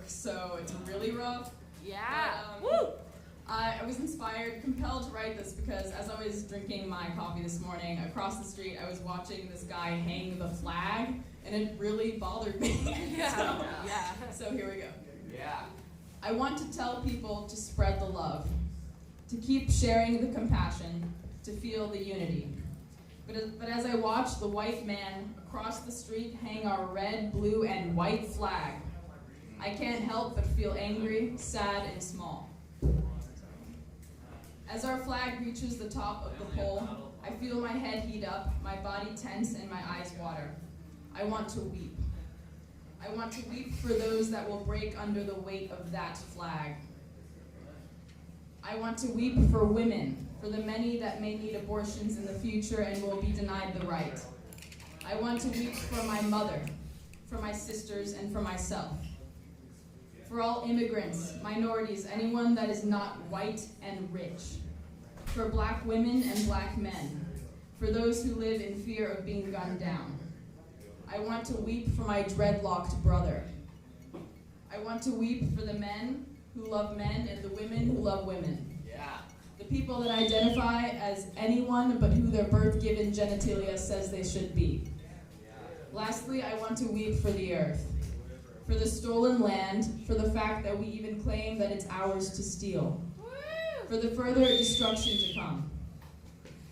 so it's really rough. Yeah. But, Woo! I was inspired, compelled to write this because as I was drinking my coffee this morning, across the street I was watching this guy hang the flag, and it really bothered me. So here we go. Yeah. I want to tell people to spread the love, to keep sharing the compassion, to feel the unity. But as I watch the white man across the street hang our red, blue, and white flag, I can't help but feel angry, sad, and small. As our flag reaches the top of the pole, I feel my head heat up, my body tense, and my eyes water. I want to weep. I want to weep for those that will break under the weight of that flag. I want to weep for women, for the many that may need abortions in the future and will be denied the right. I want to weep for my mother, for my sisters, and for myself. For all immigrants, minorities, anyone that is not white and rich. For black women and black men. For those who live in fear of being gunned down. I want to weep for my dreadlocked brother. I want to weep for the men who love men and the women who love women. Yeah. The people that identify as anyone but who their birth-given genitalia says they should be. Lastly, I want to weep for the earth. For the stolen land, for the fact that we even claim that it's ours to steal, for the further destruction to come.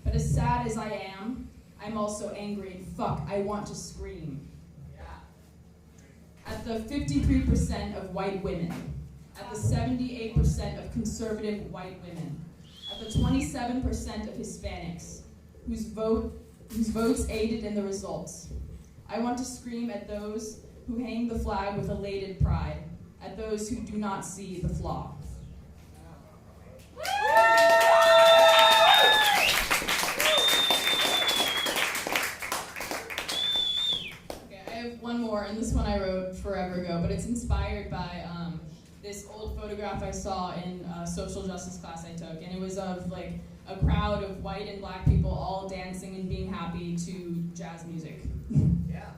But as sad as I am, I'm also angry and fuck, I want to scream. At the 53% of white women, at the 78% of conservative white women, at the 27% of Hispanics, whose votes aided in the results. I want to scream at those who hang the flag with elated pride, at those who do not see the flaw. Okay, I have one more, and this one I wrote forever ago, but it's inspired by this old photograph I saw in a social justice class I took, and it was of like a crowd of white and black people all dancing and being happy to jazz music. Yeah.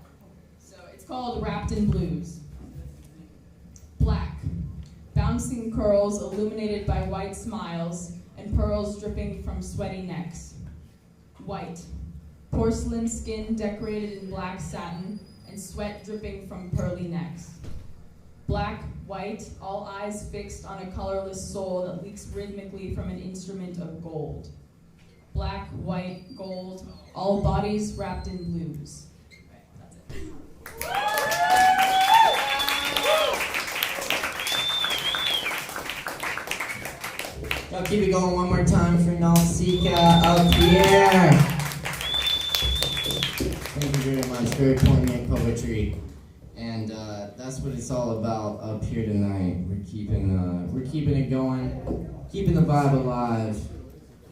It's called Wrapped in Blues. Black, bouncing curls illuminated by white smiles and pearls dripping from sweaty necks. White, porcelain skin decorated in black satin and sweat dripping from pearly necks. Black, white, all eyes fixed on a colorless soul that leaks rhythmically from an instrument of gold. Black, white, gold, all bodies wrapped in blues. That's it. I'll keep it going one more time for Nausicaa up here. Thank you very much. Very poignant poetry, and that's what it's all about up here tonight. We're keeping it going, keeping the vibe alive,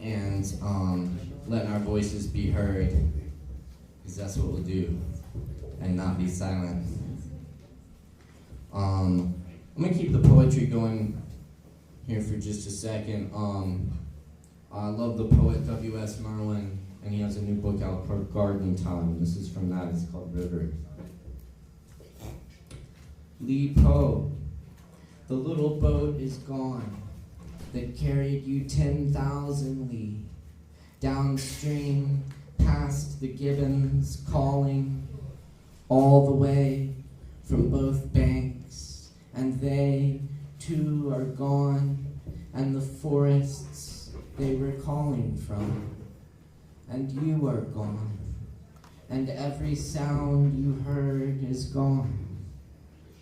and letting our voices be heard, because that's what we'll do, and not be silent. I'm gonna keep the poetry going here for just a second. I love the poet W.S. Merwin, and he has a new book out called Garden Time. This is from that. It's called River. Lee Poe, the little boat is gone that carried you 10,000 li downstream, past the gibbons calling, all the way from both banks, and they too are gone, and the forests they were calling from, and you are gone, and every sound you heard is gone.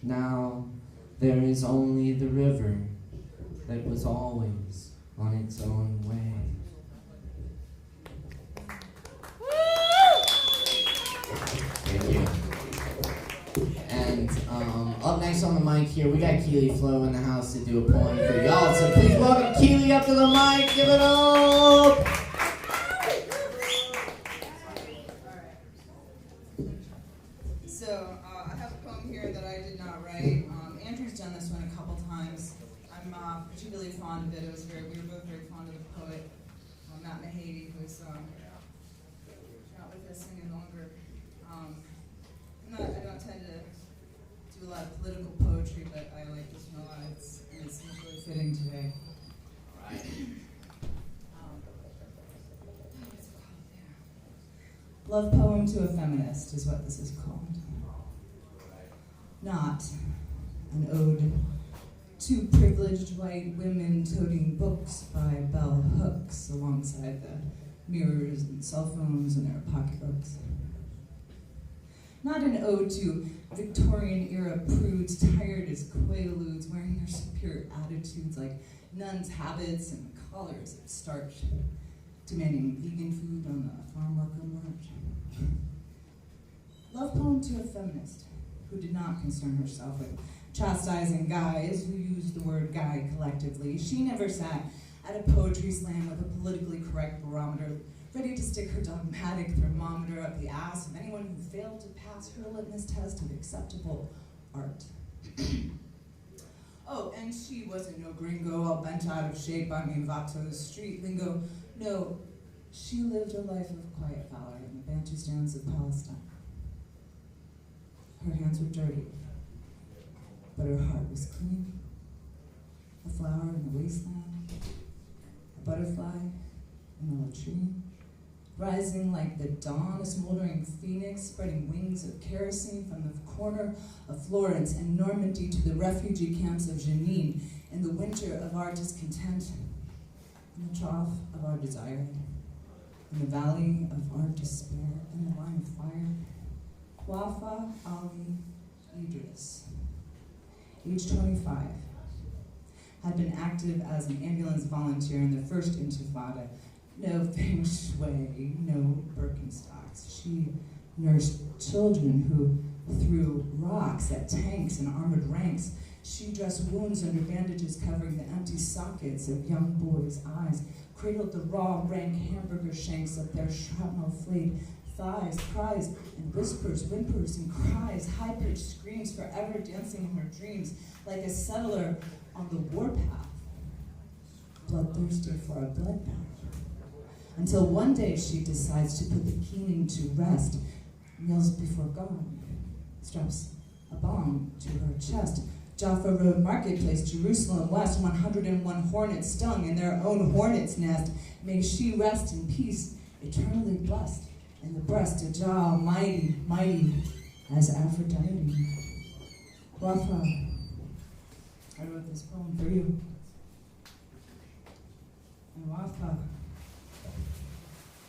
Now there is only the river that was always on its own way. Thank you. And up next on the mic here, we got Keely Flo in the house to do a poem for y'all. So please welcome Keely up to the mic. Give it up. So I have a poem here that I did not write. Andrew's done this one a couple times. I'm particularly fond of it. We were both very fond of the poet, Matt Mahady, who's not with us any longer. I don't tend to do a lot of political poetry, but I like to Love poem to a feminist is what this is called. Not an ode to privileged white women toting books by bell hooks alongside the mirrors and cell phones in their pocketbooks. Not an ode to Victorian-era prudes tired as quaaludes wearing their superior attitudes like nuns' habits and collars of starch, demanding vegan food on the farm worker march. Love poem to a feminist who did not concern herself with chastising guys who used the word guy collectively. She never sat at a poetry slam with a politically correct barometer, ready to stick her dogmatic thermometer up the ass of anyone who failed to pass her litmus test of acceptable art. Oh, and she wasn't no gringo all bent out of shape by me Vato's street lingo. No, she lived a life of quiet valor in the Bantustans of Palestine. Her hands were dirty, but her heart was clean. A flower in the wasteland, a butterfly in a latrine, rising like the dawn, a smoldering phoenix, spreading wings of kerosene from the corner of Florence and Normandy to the refugee camps of Jenin, in the winter of our discontent, in the trough of our desire, in the valley of our despair, in the line of fire. Wafa Ali Idris, age 25, had been active as an ambulance volunteer in the first Intifada. No feng shui, no Birkenstocks. She nursed children who threw rocks at tanks and armored ranks. She dressed wounds under bandages covering the empty sockets of young boys' eyes, cradled the raw, rank hamburger shanks of their shrapnel-flayed thighs, cries and whispers, whimpers and cries, high-pitched screams forever dancing in her dreams, like a settler on the warpath, bloodthirsty for a bloodbath. Until one day she decides to put the keening to rest, kneels before God, straps a bomb to her chest. Jaffa Road Marketplace, Jerusalem West, 101 hornets stung in their own hornet's nest. May she rest in peace, eternally blessed, in the breast of Jah Almighty, mighty as Aphrodite. Wafa, I wrote this poem for you. And Wafa,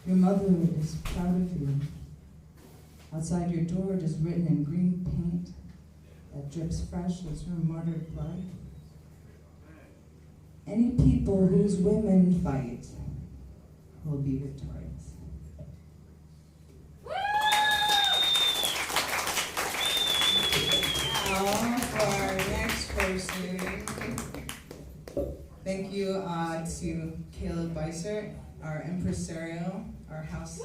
your mother is proud of you. Outside your door it is written in green paint that drips fresh as her martyred blood. Any people whose women fight will be victorious. Now for our next person, thank you to Caleb Beiser, our impresario, our house